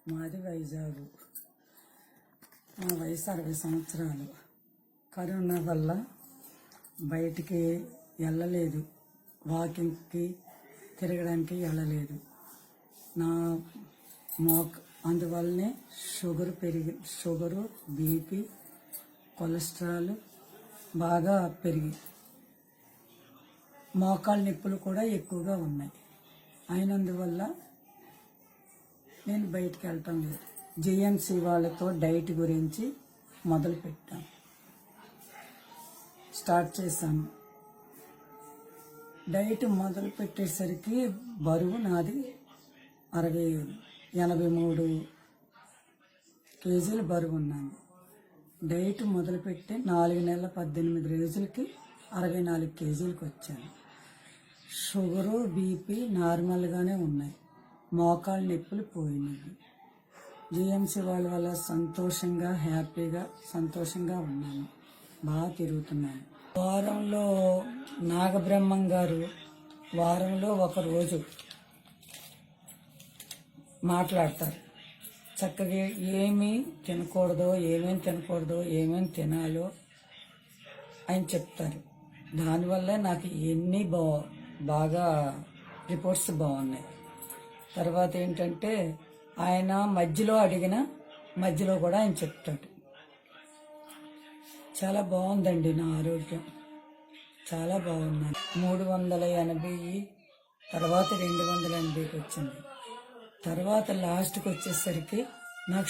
మాది వైజాగ్. నా వయసు 60 సంవత్సరాలు. కరోనా వల్ల బయటికి వెళ్ళలేదు, వాకింగ్కి తిరగడానికి వెళ్ళలేదు. నా అందువల్లనే షుగరు, బీపీ, కొలెస్ట్రాల్ బాగా పెరిగి మోకాళ్ళ నొప్పులు కూడా ఎక్కువగా ఉన్నాయి. అయినందువల్ల నేను బయటికి వెళ్ళటం లేదు. జిఎంసి వాళ్ళతో డైట్ గురించి మొదలుపెట్టాను, స్టార్ట్ చేశాను. డైట్ మొదలు పెట్టేసరికి బరువు నాది 83 కేజీలు బరువు ఉన్నాను. డైట్ మొదలుపెట్టి 4 నెలల 18 రోజులకి 64 కేజీలకు వచ్చాను. షుగరు, బీపీ నార్మల్గానే ఉన్నాయి, మోకాళ్ళ నొప్పులు పోయినాయి. జిఎంసి వాళ్ళ వల్ల సంతోషంగా ఉన్నాను, బాగా తిరుగుతున్నాను. వారంలో నాగబ్రహ్మం గారు వారంలో ఒక రోజు మాట్లాడతారు. చక్కగా ఏమేమి తినకూడదో, ఏమేమి తినాలో ఆయన చెప్తారు. దానివల్ల నాకు ఎన్ని బాగా రిపోర్ట్స్ బాగున్నాయి. తర్వాత ఏంటంటే ఆయన మధ్యలో కూడా ఆయన చెప్తాడు. చాలా బాగుందండి నా ఆరోగ్యం, చాలా బాగున్నాను. 380 తర్వాత 280కి వచ్చింది. తర్వాత లాస్ట్కి వచ్చేసరికి నాకు